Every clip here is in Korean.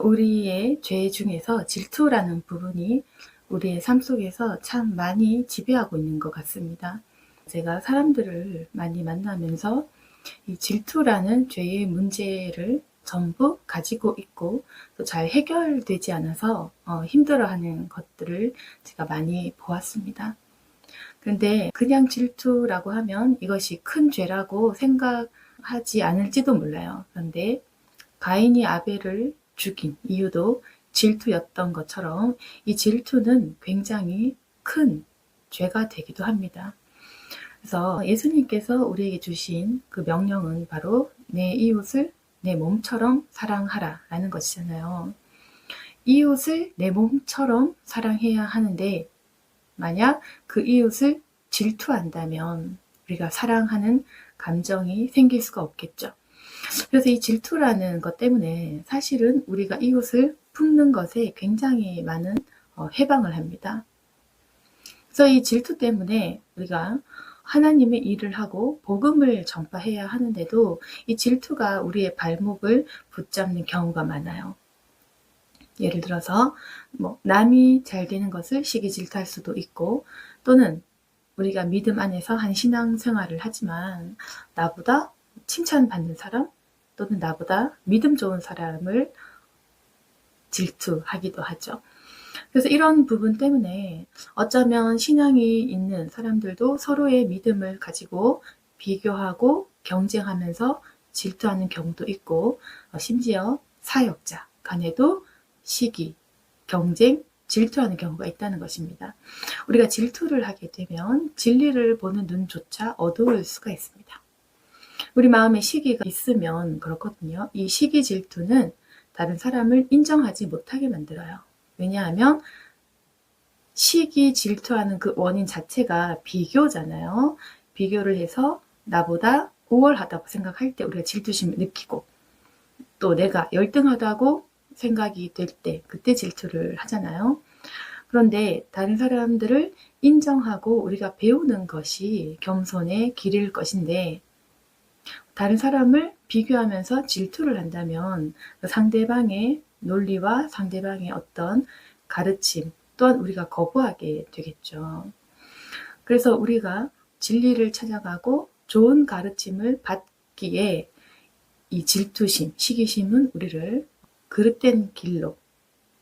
우리의 죄 중에서 질투라는 부분이 우리의 삶 속에서 참 많이 지배하고 있는 것 같습니다. 제가 사람들을 많이 만나면서 이 질투라는 죄의 문제를 전부 가지고 있고 또 잘 해결되지 않아서 힘들어하는 것들을 제가 많이 보았습니다. 그런데 그냥 질투라고 하면 이것이 큰 죄라고 생각하지 않을지도 몰라요. 그런데 가인이 아벨을 죽인 이유도 질투였던 것처럼 이 질투는 굉장히 큰 죄가 되기도 합니다. 그래서 예수님께서 우리에게 주신 그 명령은 바로 내 이웃을 내 몸처럼 사랑하라 라는 것이잖아요. 이웃을 내 몸처럼 사랑해야 하는데 만약 그 이웃을 질투한다면 우리가 사랑하는 감정이 생길 수가 없겠죠. 그래서 이 질투라는 것 때문에 사실은 우리가 이웃을 품는 것에 굉장히 많은 해방을 합니다. 그래서 이 질투 때문에 우리가 하나님의 일을 하고 복음을 전파해야 하는데도 이 질투가 우리의 발목을 붙잡는 경우가 많아요. 예를 들어서 남이 잘 되는 것을 시기 질투할 수도 있고, 또는 우리가 믿음 안에서 한 신앙생활을 하지만 나보다 칭찬받는 사람 또는 나보다 믿음 좋은 사람을 질투하기도 하죠. 그래서 이런 부분 때문에 어쩌면 신앙이 있는 사람들도 서로의 믿음을 가지고 비교하고 경쟁하면서 질투하는 경우도 있고, 심지어 사역자 간에도 시기, 경쟁, 질투하는 경우가 있다는 것입니다. 우리가 질투를 하게 되면 진리를 보는 눈조차 어두울 수가 있습니다. 우리 마음에 시기가 있으면 그렇거든요. 이 시기 질투는 다른 사람을 인정하지 못하게 만들어요. 왜냐하면 시기 질투하는 그 원인 자체가 비교잖아요. 비교를 해서 나보다 우월하다고 생각할 때 우리가 질투심을 느끼고, 또 내가 열등하다고 생각이 될 때 그때 질투를 하잖아요. 그런데 다른 사람들을 인정하고 우리가 배우는 것이 겸손의 길일 것인데, 다른 사람을 비교하면서 질투를 한다면 상대방의 논리와 상대방의 어떤 가르침 또한 우리가 거부하게 되겠죠. 그래서 우리가 진리를 찾아가고 좋은 가르침을 받기에 이 질투심, 시기심은 우리를 그릇된 길로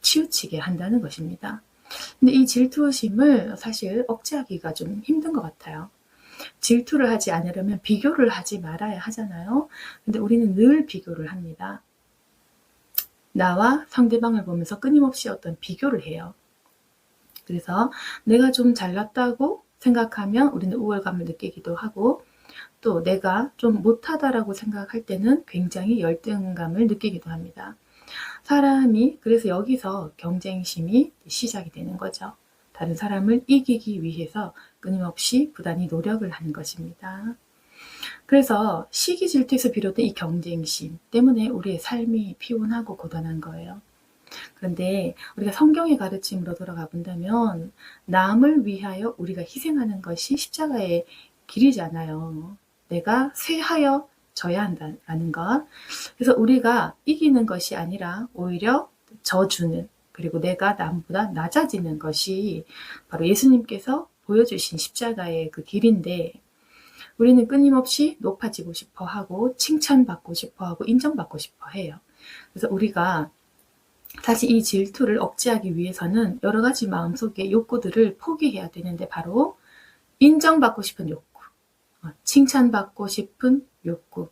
치우치게 한다는 것입니다. 근데 이 질투심을 사실 억제하기가 좀 힘든 것 같아요. 질투를 하지 않으려면 비교를 하지 말아야 하잖아요. 근데 우리는 늘 비교를 합니다. 나와 상대방을 보면서 끊임없이 어떤 비교를 해요. 그래서 내가 좀 잘났다고 생각하면 우리는 우월감을 느끼기도 하고, 또 내가 좀 못하다라고 생각할 때는 굉장히 열등감을 느끼기도 합니다. 사람이 그래서 여기서 경쟁심이 시작이 되는 거죠. 다른 사람을 이기기 위해서 끊임없이 부단히 노력을 하는 것입니다. 그래서 시기 질투에서 비롯된 이 경쟁심 때문에 우리의 삶이 피곤하고 고단한 거예요. 그런데 우리가 성경의 가르침으로 돌아가 본다면 남을 위하여 우리가 희생하는 것이 십자가의 길이잖아요. 내가 쇠하여 져야 한다는 것. 그래서 우리가 이기는 것이 아니라 오히려 져주는, 그리고 내가 남보다 낮아지는 것이 바로 예수님께서 보여주신 십자가의 그 길인데, 우리는 끊임없이 높아지고 싶어 하고 칭찬받고 싶어 하고 인정받고 싶어 해요. 그래서 우리가 사실 이 질투를 억제하기 위해서는 여러 가지 마음속의 욕구들을 포기해야 되는데, 바로 인정받고 싶은 욕구, 칭찬받고 싶은 욕구,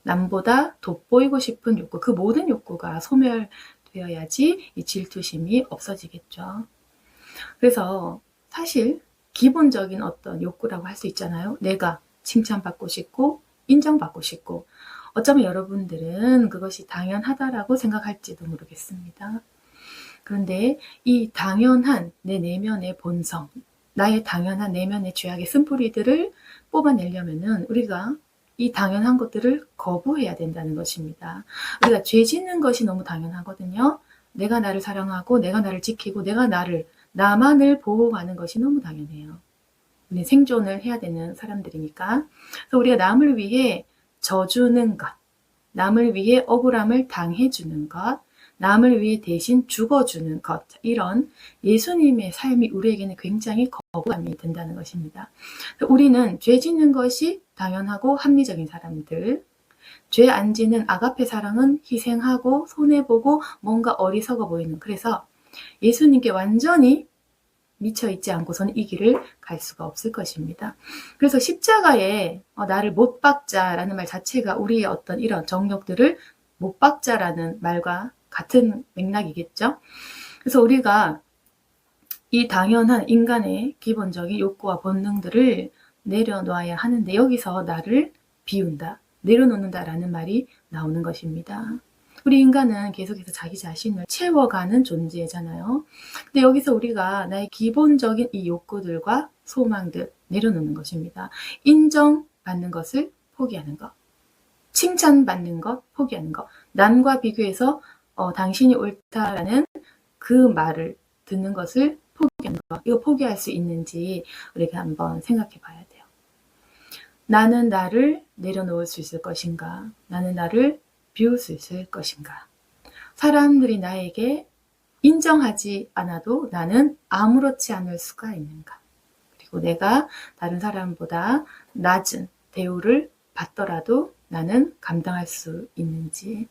남보다 돋보이고 싶은 욕구, 그 모든 욕구가 소멸되어야지 이 질투심이 없어지겠죠. 그래서 사실 기본적인 어떤 욕구라고 할 수 있잖아요. 내가 칭찬받고 싶고 인정받고 싶고, 어쩌면 여러분들은 그것이 당연하다라고 생각할지도 모르겠습니다. 그런데 이 당연한 내 내면의 본성, 나의 당연한 내면의 죄악의 쓴뿌리들을 뽑아내려면은 우리가 이 당연한 것들을 거부해야 된다는 것입니다. 우리가 죄 짓는 것이 너무 당연하거든요. 내가 나를 사랑하고 내가 나를 지키고 내가 나만을 보호하는 것이 너무 당연해요. 우리 생존을 해야 되는 사람들이니까. 그래서 우리가 남을 위해 져주는 것, 남을 위해 억울함을 당해주는 것, 남을 위해 대신 죽어주는 것, 이런 예수님의 삶이 우리에게는 굉장히 거부감이 든다는 것입니다. 우리는 죄 짓는 것이 당연하고 합리적인 사람들, 죄 안 짓는 아가페 사랑은 희생하고 손해보고 뭔가 어리석어 보이는, 그래서 예수님께 완전히 미쳐 있지 않고서는 이 길을 갈 수가 없을 것입니다. 그래서 십자가에 나를 못 박자라는 말 자체가 우리의 어떤 이런 정욕들을 못 박자라는 말과 같은 맥락이겠죠. 그래서 우리가 이 당연한 인간의 기본적인 욕구와 본능들을 내려놓아야 하는데, 여기서 나를 비운다, 내려놓는다라는 말이 나오는 것입니다. 우리 인간은 계속해서 자기 자신을 채워가는 존재잖아요. 근데 여기서 우리가 나의 기본적인 이 욕구들과 소망들 내려놓는 것입니다. 인정받는 것을 포기하는 것, 칭찬받는 것 포기하는 것, 남과 비교해서 당신이 옳다라는 그 말을 듣는 것을 포기하는 것, 이거 포기할 수 있는지 우리가 한번 생각해 봐야 돼요. 나는 나를 내려놓을 수 있을 것인가? 나는 나를 비울 수 있을 것인가? 사람들이 나에게 인정하지 않아도 나는 아무렇지 않을 수가 있는가? 그리고 내가 다른 사람보다 낮은 대우를 받더라도 나는 감당할 수 있는지.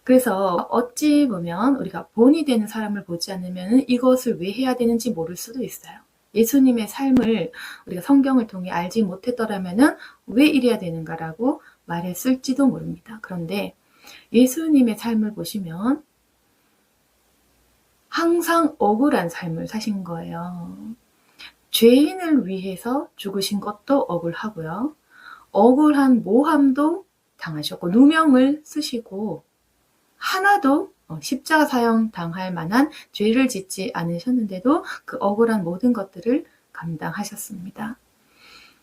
그래서 어찌 보면 우리가 본이 되는 사람을 보지 않으면 이것을 왜 해야 되는지 모를 수도 있어요. 예수님의 삶을 우리가 성경을 통해 알지 못했더라면 왜 이래야 되는가라고 말했을지도 모릅니다. 그런데 예수님의 삶을 보시면 항상 억울한 삶을 사신 거예요. 죄인을 위해서 죽으신 것도 억울하고요. 억울한 모함도 당하셨고, 누명을 쓰시고 하나도 십자가 사형 당할 만한 죄를 짓지 않으셨는데도 그 억울한 모든 것들을 감당하셨습니다.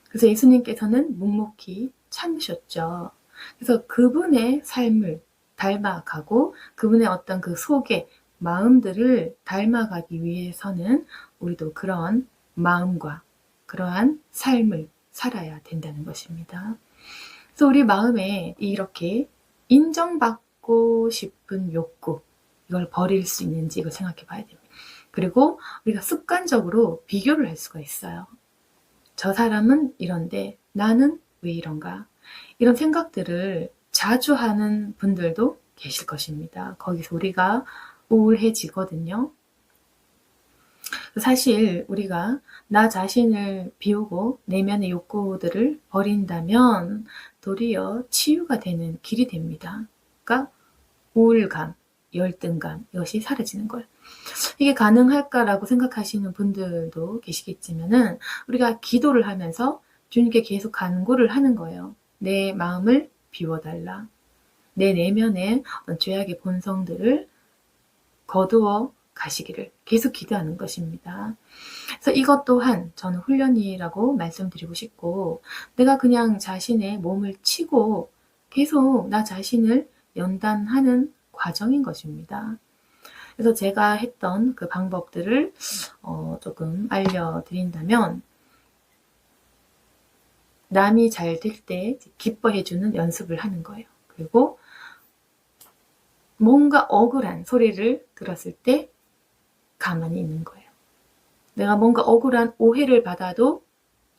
그래서 예수님께서는 묵묵히 참으셨죠. 그래서 그분의 삶을 닮아가고 그분의 어떤 그 속의 마음들을 닮아가기 위해서는 우리도 그런 마음과 그러한 삶을 살아야 된다는 것입니다. 그래서 우리 마음에 이렇게 인정받고 싶은 욕구, 이걸 버릴 수 있는지 이걸 생각해 봐야 됩니다. 그리고 우리가 습관적으로 비교를 할 수가 있어요. 저 사람은 이런데 나는 왜 이런가? 이런 생각들을 자주 하는 분들도 계실 것입니다. 거기서 우리가 우울해지거든요. 사실 우리가 나 자신을 비우고 내면의 욕구들을 버린다면 도리어 치유가 되는 길이 됩니다. 그러니까 우울감, 열등감, 이것이 사라지는 거예요. 이게 가능할까라고 생각하시는 분들도 계시겠지만은 우리가 기도를 하면서 주님께 계속 간구를 하는 거예요. 내 마음을 비워달라. 내 내면의 죄악의 본성들을 거두어 가시기를 계속 기도하는 것입니다. 그래서 이것 또한 저는 훈련이라고 말씀드리고 싶고, 내가 그냥 자신의 몸을 치고 계속 나 자신을 연단하는 과정인 것입니다. 그래서 제가 했던 그 방법들을 조금 알려드린다면, 남이 잘 될 때 기뻐해주는 연습을 하는 거예요. 그리고 뭔가 억울한 소리를 들었을 때 가만히 있는 거예요. 내가 뭔가 억울한 오해를 받아도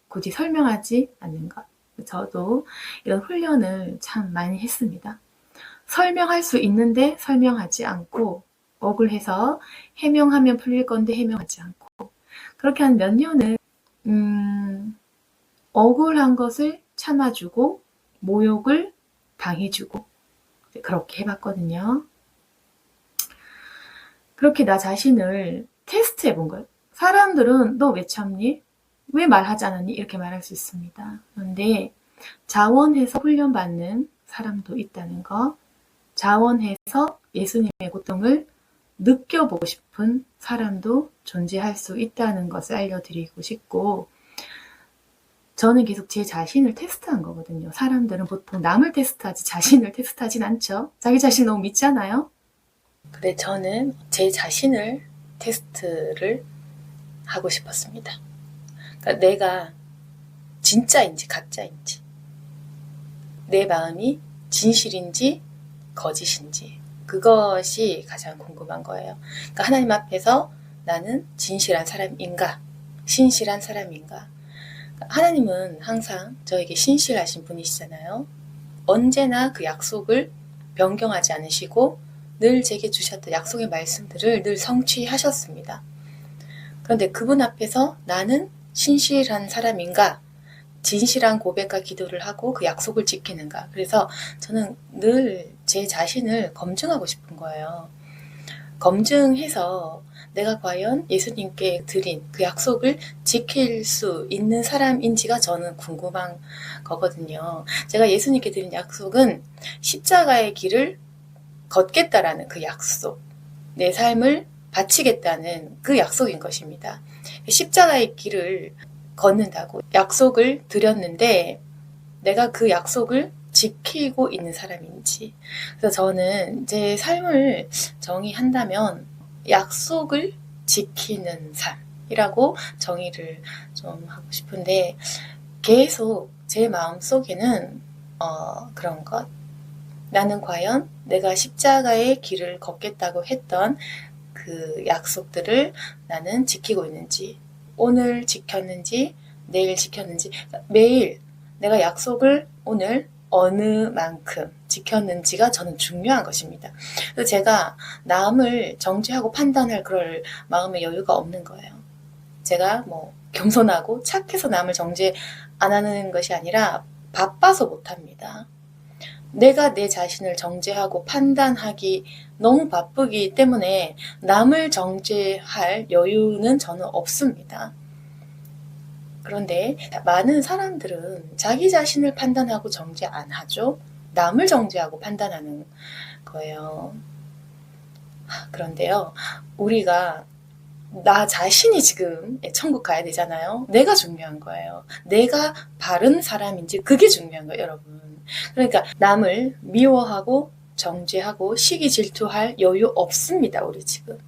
굳이 설명하지 않는 것. 저도 이런 훈련을 참 많이 했습니다. 설명할 수 있는데 설명하지 않고, 억울해서 해명하면 풀릴 건데 해명하지 않고, 그렇게 한 몇 년을 억울한 것을 참아주고 모욕을 당해주고 그렇게 해봤거든요. 그렇게 나 자신을 테스트 해본 거예요. 사람들은 너 왜 참니? 왜 말하지 않았니? 이렇게 말할 수 있습니다. 그런데 자원해서 훈련받는 사람도 있다는 거, 자원해서 예수님의 고통을 느껴보고 싶은 사람도 존재할 수 있다는 것을 알려드리고 싶고, 저는 계속 제 자신을 테스트한 거거든요. 사람들은 보통 남을 테스트하지 자신을 테스트하진 않죠. 자기 자신을 너무 믿잖아요. 근데 저는 제 자신을 테스트를 하고 싶었습니다. 그러니까 내가 진짜인지 가짜인지, 내 마음이 진실인지 거짓인지, 그것이 가장 궁금한 거예요. 그러니까 하나님 앞에서 나는 진실한 사람인가? 신실한 사람인가? 하나님은 항상 저에게 신실하신 분이시잖아요. 언제나 그 약속을 변경하지 않으시고 늘 제게 주셨던 약속의 말씀들을 늘 성취하셨습니다. 그런데 그분 앞에서 나는 신실한 사람인가? 진실한 고백과 기도를 하고 그 약속을 지키는가? 그래서 저는 늘 제 자신을 검증하고 싶은 거예요. 검증해서 내가 과연 예수님께 드린 그 약속을 지킬 수 있는 사람인지가 저는 궁금한 거거든요. 제가 예수님께 드린 약속은 십자가의 길을 걷겠다라는 그 약속, 내 삶을 바치겠다는 그 약속인 것입니다. 십자가의 길을 걷는다고 약속을 드렸는데 내가 그 약속을 지키고 있는 사람인지. 그래서 저는 제 삶을 정의한다면 약속을 지키는 삶이라고 정의를 좀 하고 싶은데 계속 제 마음속에는 그런 것, 나는 과연 내가 십자가의 길을 걷겠다고 했던 그 약속들을 나는 지키고 있는지, 오늘 지켰는지, 내일 지켰는지, 매일 내가 약속을 오늘 어느 만큼 지켰는지가 저는 중요한 것입니다. 그래서 제가 남을 정죄하고 판단할 그럴 마음의 여유가 없는 거예요. 제가 뭐 겸손하고 착해서 남을 정죄 안 하는 것이 아니라 바빠서 못합니다. 내가 내 자신을 정죄하고 판단하기 너무 바쁘기 때문에 남을 정죄할 여유는 저는 없습니다. 그런데 많은 사람들은 자기 자신을 판단하고 정죄 안 하죠. 남을 정죄하고 판단하는 거예요. 그런데요, 우리가 나 자신이 지금 천국 가야 되잖아요. 내가 중요한 거예요. 내가 바른 사람인지 그게 중요한 거예요, 여러분. 그러니까 남을 미워하고 정죄하고 시기 질투할 여유 없습니다, 우리 지금.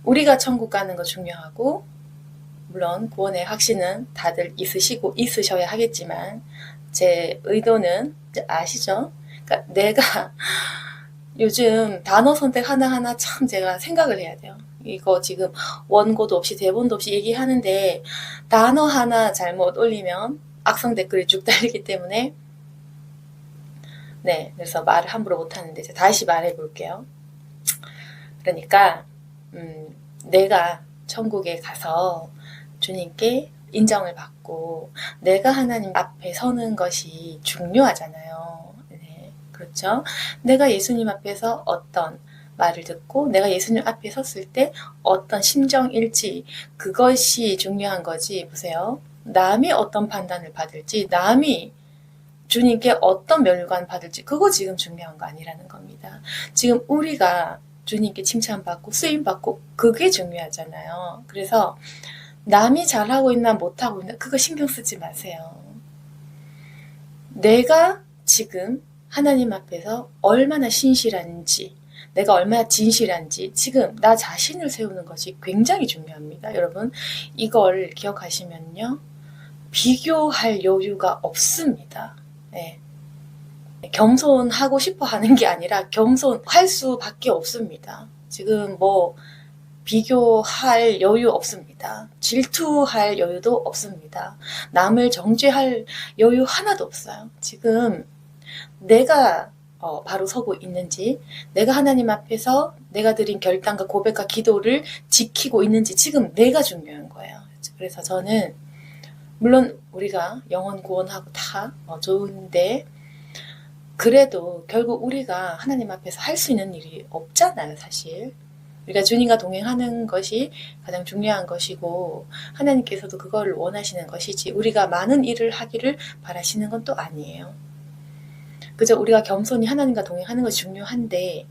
우리가 천국 가는 거 중요하고, 물론 구원의 확신은 다들 있으시고 있으셔야 하겠지만 제 의도는 아시죠? 그러니까 내가 요즘 단어 선택 하나하나 참 제가 생각을 해야 돼요. 이거 지금 원고도 없이 대본도 없이 얘기하는데 단어 하나 잘못 올리면 악성 댓글이 쭉 달리기 때문에 네, 그래서 말을 함부로 못하는데 제가 다시 말해 볼게요. 그러니까 내가 천국에 가서 주님께 인정을 받고 내가 하나님 앞에 서는 것이 중요하잖아요. 네, 그렇죠? 내가 예수님 앞에서 어떤 말을 듣고 내가 예수님 앞에 섰을 때 어떤 심정일지 그것이 중요한 거지. 보세요. 남이 어떤 판단을 받을지 남이 주님께 어떤 멸관 받을지 그거 지금 중요한 거 아니라는 겁니다. 지금 우리가 주님께 칭찬받고 쓰임받고 그게 중요하잖아요. 그래서 남이 잘하고 있나 못하고 있나 그거 신경 쓰지 마세요. 내가 지금 하나님 앞에서 얼마나 신실한지 내가 얼마나 진실한지 지금 나 자신을 세우는 것이 굉장히 중요합니다. 여러분 이걸 기억하시면요. 비교할 여유가 없습니다. 네. 겸손하고 싶어 하는 게 아니라 겸손할 수밖에 없습니다. 지금 뭐 비교할 여유 없습니다. 질투할 여유도 없습니다. 남을 정죄할 여유 하나도 없어요. 지금 내가 바로 서고 있는지 내가 하나님 앞에서 내가 드린 결단과 고백과 기도를 지키고 있는지 지금 내가 중요한 거예요. 그래서 저는 물론 우리가 영혼 구원하고 다 좋은데 그래도 결국 우리가 하나님 앞에서 할 수 있는 일이 없잖아요, 사실. 우리가 주님과 동행하는 것이 가장 중요한 것이고 하나님께서도 그걸 원하시는 것이지 우리가 많은 일을 하기를 바라시는 건 또 아니에요. 그저 우리가 겸손히 하나님과 동행하는 것이 중요한데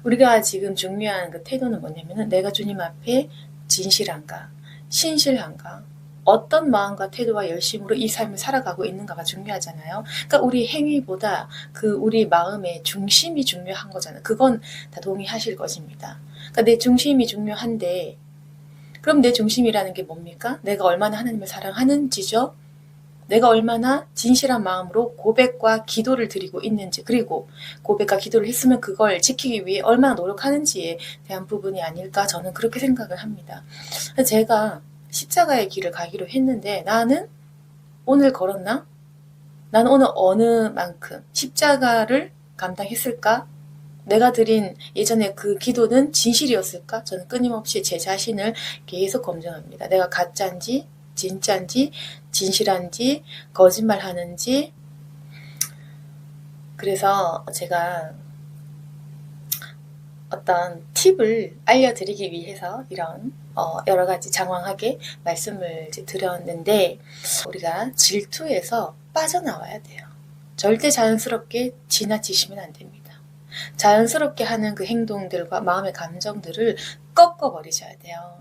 우리가 지금 중요한 그 태도는 뭐냐면은 내가 주님 앞에 진실한가, 신실한가, 어떤 마음과 태도와 열심으로 이 삶을 살아가고 있는가가 중요하잖아요. 그러니까 우리 행위보다 그 우리 마음의 중심이 중요한 거잖아요. 그건 다 동의하실 것입니다. 그러니까 내 중심이 중요한데 그럼 내 중심이라는 게 뭡니까? 내가 얼마나 하나님을 사랑하는지죠. 내가 얼마나 진실한 마음으로 고백과 기도를 드리고 있는지, 그리고 고백과 기도를 했으면 그걸 지키기 위해 얼마나 노력하는지에 대한 부분이 아닐까, 저는 그렇게 생각을 합니다. 제가 십자가의 길을 가기로 했는데 나는 오늘 걸었나? 나는 오늘 어느 만큼 십자가를 감당했을까? 내가 드린 예전에 그 기도는 진실이었을까? 저는 끊임없이 제 자신을 계속 검증합니다. 내가 가짜인지 진짜인지 진실한지 거짓말하는지. 그래서 제가 어떤 팁을 알려드리기 위해서 이런 여러 가지 장황하게 말씀을 이제 드렸는데, 우리가 질투에서 빠져나와야 돼요. 절대 자연스럽게 지나치시면 안 됩니다. 자연스럽게 하는 그 행동들과 마음의 감정들을 꺾어버리셔야 돼요.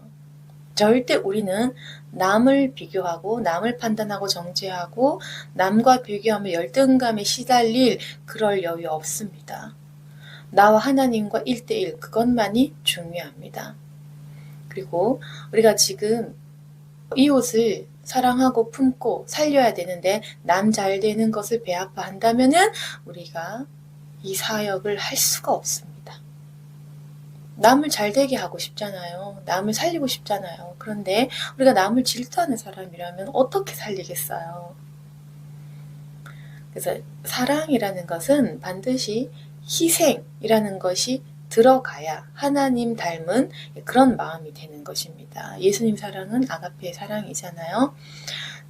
절대 우리는 남을 비교하고 남을 판단하고 정죄하고 남과 비교하며 열등감에 시달릴 그럴 여유 없습니다. 나와 하나님과 1대1, 그것만이 중요합니다. 그리고 우리가 지금 이웃을 사랑하고 품고 살려야 되는데 남 잘 되는 것을 배아파한다면은 우리가 이 사역을 할 수가 없습니다. 남을 잘 되게 하고 싶잖아요. 남을 살리고 싶잖아요. 그런데 우리가 남을 질투하는 사람이라면 어떻게 살리겠어요? 그래서 사랑이라는 것은 반드시 희생이라는 것이 들어가야 하나님 닮은 그런 마음이 되는 것입니다. 예수님 사랑은 아가페의 사랑이잖아요.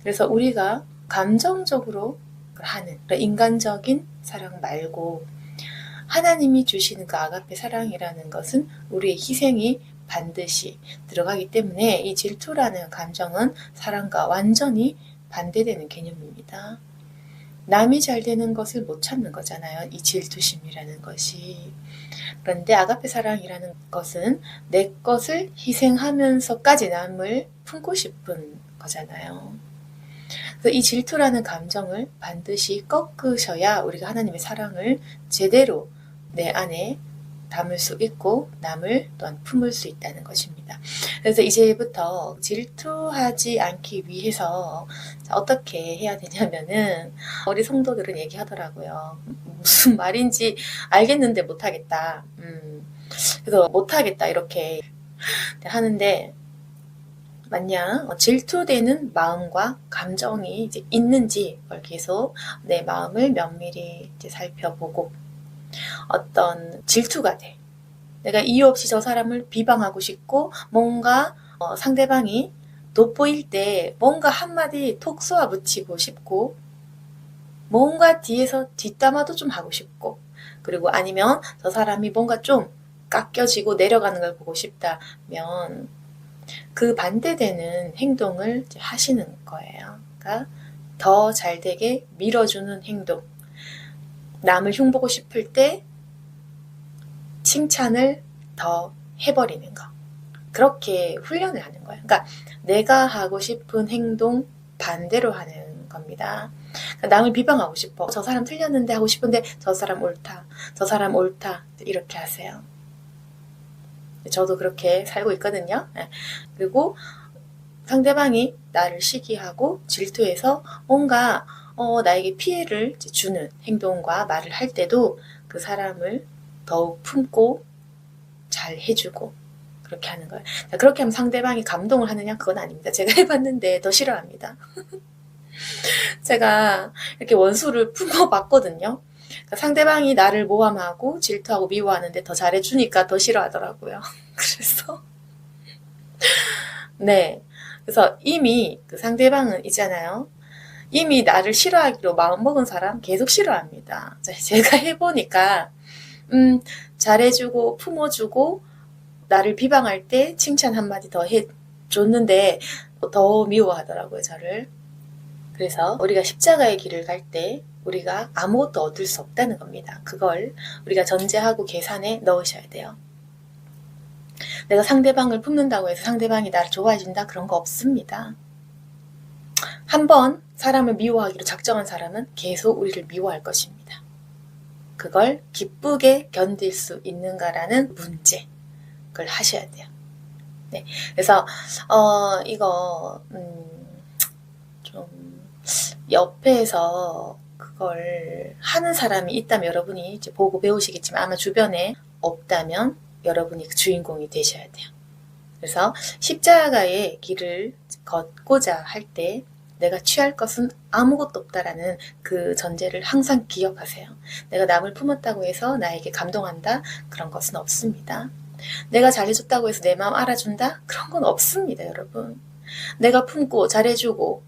그래서 우리가 감정적으로 하는 인간적인 사랑 말고 하나님이 주시는 그 아가페 사랑이라는 것은 우리의 희생이 반드시 들어가기 때문에 이 질투라는 감정은 사랑과 완전히 반대되는 개념입니다. 남이 잘 되는 것을 못 참는 거잖아요. 이 질투심이라는 것이. 그런데 아가페 사랑이라는 것은 내 것을 희생하면서까지 남을 품고 싶은 거잖아요. 그래서 이 질투라는 감정을 반드시 꺾으셔야 우리가 하나님의 사랑을 제대로 내 안에 담을 수 있고 남을 또한 품을 수 있다는 것입니다. 그래서 이제부터 질투하지 않기 위해서 어떻게 해야 되냐면은 우리 성도들은 얘기하더라고요. 무슨 말인지 알겠는데 못하겠다. 그래서 못하겠다 이렇게 하는데, 만약 질투되는 마음과 감정이 이제 있는지 그걸 계속 내 마음을 면밀히 이제 살펴보고, 어떤 질투가 돼. 내가 이유 없이 저 사람을 비방하고 싶고 뭔가 상대방이 돋보일 때 뭔가 한마디 톡 쏘아 붙이고 싶고 뭔가 뒤에서 뒷담화도 좀 하고 싶고, 그리고 아니면 저 사람이 뭔가 좀 깎여지고 내려가는 걸 보고 싶다면 그 반대되는 행동을 이제 하시는 거예요. 그러니까 더 잘되게 밀어주는 행동. 남을 흉보고 싶을 때 칭찬을 더 해버리는 거. 그렇게 훈련을 하는 거예요. 그러니까 내가 하고 싶은 행동 반대로 하는 겁니다. 그러니까 남을 비방하고 싶어. 저 사람 틀렸는데 하고 싶은데 저 사람 옳다. 저 사람 옳다. 이렇게 하세요. 저도 그렇게 살고 있거든요. 그리고 상대방이 나를 시기하고 질투해서 뭔가 나에게 피해를 주는 행동과 말을 할 때도 그 사람을 더욱 품고 잘 해주고 그렇게 하는 거예요. 그렇게 하면 상대방이 감동을 하느냐? 그건 아닙니다. 제가 해봤는데 더 싫어합니다. 제가 이렇게 원수를 품어봤거든요. 그러니까 상대방이 나를 모함하고 질투하고 미워하는데 더 잘해주니까 더 싫어하더라고요. 그래서 네, 그래서 이미 그 상대방은 있잖아요. 이미 나를 싫어하기로 마음먹은 사람 계속 싫어합니다. 제가 해보니까 잘해주고 품어주고 나를 비방할 때 칭찬 한마디 더 해줬는데 더 미워하더라고요, 저를. 그래서 우리가 십자가의 길을 갈 때 우리가 아무것도 얻을 수 없다는 겁니다. 그걸 우리가 전제하고 계산에 넣으셔야 돼요. 내가 상대방을 품는다고 해서 상대방이 나를 좋아해준다? 그런 거 없습니다. 한번 사람을 미워하기로 작정한 사람은 계속 우리를 미워할 것입니다. 그걸 기쁘게 견딜 수 있는가라는 문제, 그걸 하셔야 돼요. 네, 그래서 이거 좀 옆에서 그걸 하는 사람이 있다면 여러분이 이제 보고 배우시겠지만 아마 주변에 없다면 여러분이 그 주인공이 되셔야 돼요. 그래서 십자가의 길을 걷고자 할 때 내가 취할 것은 아무것도 없다라는 그 전제를 항상 기억하세요. 내가 남을 품었다고 해서 나에게 감동한다? 그런 것은 없습니다. 내가 잘해줬다고 해서 내 마음 알아준다? 그런 건 없습니다, 여러분. 내가 품고 잘해주고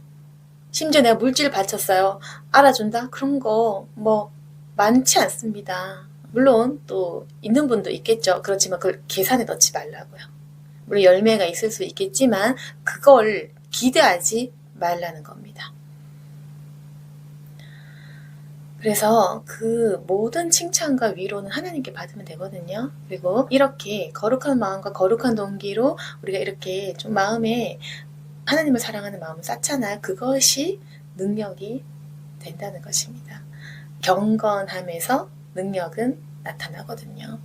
심지어 내가 물질 바쳤어요. 알아준다? 그런 거 뭐 많지 않습니다. 물론 또 있는 분도 있겠죠. 그렇지만 그걸 계산에 넣지 말라고요. 물론 열매가 있을 수 있겠지만 그걸 기대하지 말라는 겁니다. 그래서 그 모든 칭찬과 위로는 하나님께 받으면 되거든요. 그리고 이렇게 거룩한 마음과 거룩한 동기로 우리가 이렇게 좀 마음에 하나님을 사랑하는 마음을 쌓잖아요. 그것이 능력이 된다는 것입니다. 경건함에서 능력은 나타나거든요.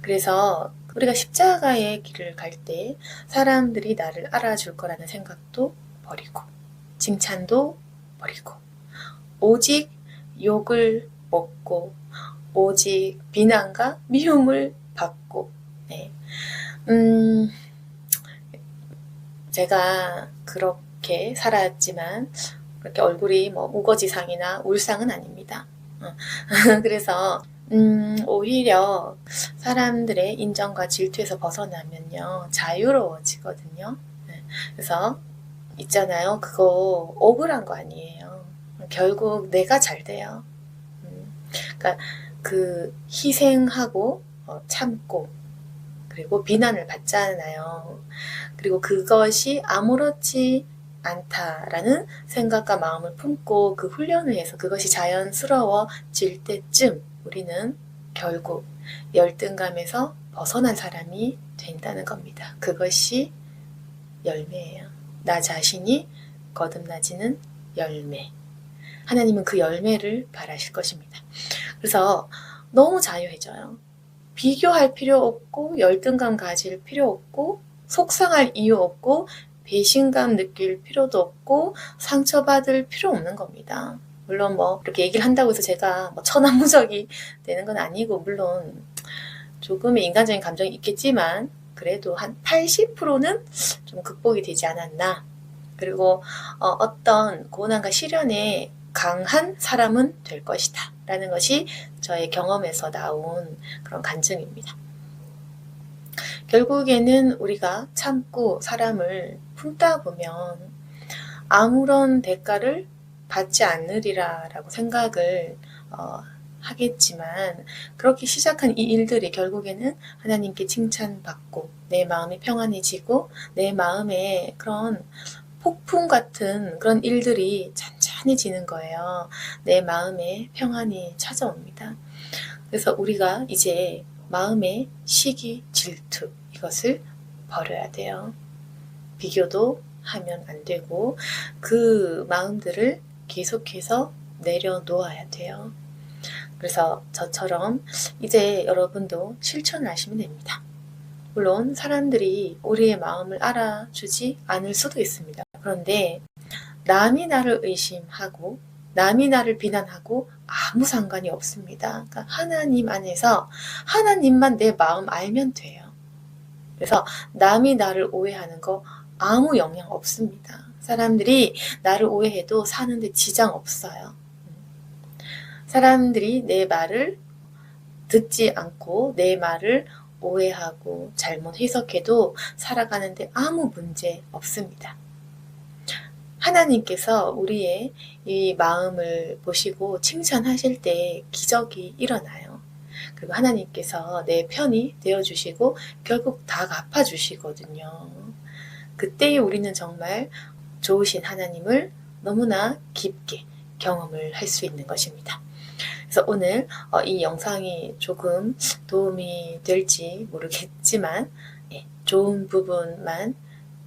그래서 우리가 십자가의 길을 갈 때 사람들이 나를 알아줄 거라는 생각도 버리고 칭찬도 버리고 오직 욕을 먹고 오직 비난과 미움을 받고 제가 그렇게 살았지만 그렇게 얼굴이 뭐 우거지상이나 울상은 아닙니다. 그래서 오히려 사람들의 인정과 질투에서 벗어나면요 자유로워지거든요. 그래서 있잖아요. 그거 억울한 거 아니에요. 결국 내가 잘 돼요. 그러니까 그 희생하고 참고 그리고 비난을 받잖아요. 그리고 그것이 아무렇지 않다라는 생각과 마음을 품고 그 훈련을 해서 그것이 자연스러워질 때쯤 우리는 결국 열등감에서 벗어난 사람이 된다는 겁니다. 그것이 열매예요. 나 자신이 거듭나지는 열매. 하나님은 그 열매를 바라실 것입니다. 그래서 너무 자유해져요. 비교할 필요 없고 열등감 가질 필요 없고 속상할 이유 없고 배신감 느낄 필요도 없고 상처받을 필요 없는 겁니다. 물론 뭐 이렇게 얘기를 한다고 해서 제가 뭐 천하무적이 되는 건 아니고 물론 조금의 인간적인 감정이 있겠지만 그래도 한 80%는 좀 극복이 되지 않았나. 그리고 어떤 고난과 시련에 강한 사람은 될 것이다 라는 것이 저의 경험에서 나온 그런 간증입니다. 결국에는 우리가 참고 사람을 품다 보면 아무런 대가를 받지 않으리라 라고 생각을 하겠지만 그렇게 시작한 이 일들이 결국에는 하나님께 칭찬받고 내 마음이 평안해지고 내 마음에 그런 폭풍 같은 그런 일들이 잔잔해지는 거예요. 내 마음에 평안이 찾아옵니다. 그래서 우리가 이제 마음의 시기, 질투 이것을 버려야 돼요. 비교도 하면 안 되고 그 마음들을 계속해서 내려놓아야 돼요. 그래서 저처럼 이제 여러분도 실천을 하시면 됩니다. 물론 사람들이 우리의 마음을 알아주지 않을 수도 있습니다. 그런데 남이 나를 의심하고 남이 나를 비난하고 아무 상관이 없습니다. 그러니까 하나님 안에서 하나님만 내 마음 알면 돼요. 그래서 남이 나를 오해하는 거 아무 영향 없습니다. 사람들이 나를 오해해도 사는데 지장 없어요. 사람들이 내 말을 듣지 않고 내 말을 오해하고 잘못 해석해도 살아가는데 아무 문제 없습니다. 하나님께서 우리의 이 마음을 보시고 칭찬하실 때 기적이 일어나요. 그리고 하나님께서 내 편이 되어주시고 결국 다 갚아주시거든요. 그때에 우리는 정말 좋으신 하나님을 너무나 깊게 경험을 할 수 있는 것입니다. 그래서 오늘 이 영상이 조금 도움이 될지 모르겠지만 좋은 부분만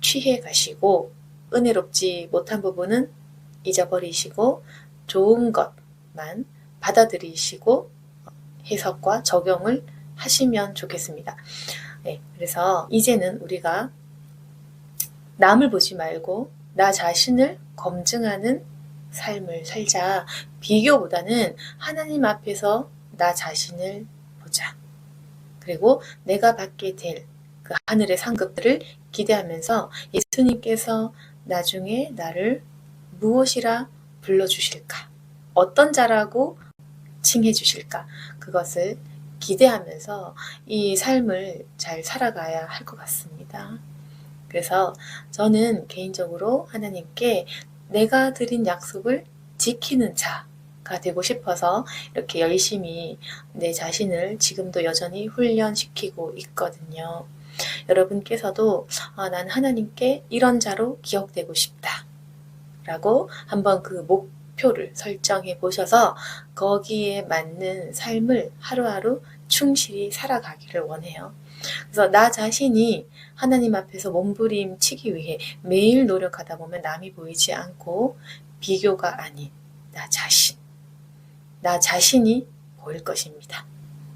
취해 가시고 은혜롭지 못한 부분은 잊어버리시고 좋은 것만 받아들이시고 해석과 적용을 하시면 좋겠습니다. 그래서 이제는 우리가 남을 보지 말고 나 자신을 검증하는 삶을 살자. 비교보다는 하나님 앞에서 나 자신을 보자. 그리고 내가 받게 될 그 하늘의 상급들을 기대하면서 예수님께서 나중에 나를 무엇이라 불러주실까? 어떤 자라고 칭해 주실까? 그것을 기대하면서 이 삶을 잘 살아가야 할 것 같습니다. 그래서 저는 개인적으로 하나님께 내가 드린 약속을 지키는 자가 되고 싶어서 이렇게 열심히 내 자신을 지금도 여전히 훈련시키고 있거든요. 여러분께서도 난 하나님께 이런 자로 기억되고 싶다 라고 한번 그 목표를 설정해 보셔서 거기에 맞는 삶을 하루하루 충실히 살아가기를 원해요. 그래서 나 자신이 하나님 앞에서 몸부림치기 위해 매일 노력하다 보면 남이 보이지 않고 비교가 아닌 나 자신이 보일 것입니다.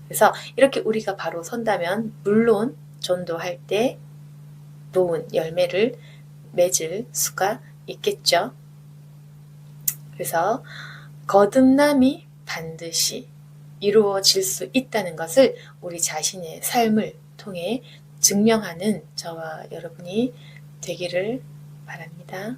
그래서 이렇게 우리가 바로 선다면 물론 전도할 때 좋은 열매를 맺을 수가 있겠죠. 그래서 거듭남이 반드시 이루어질 수 있다는 것을 우리 자신의 삶을 통해 증명하는 저와 여러분이 되기를 바랍니다.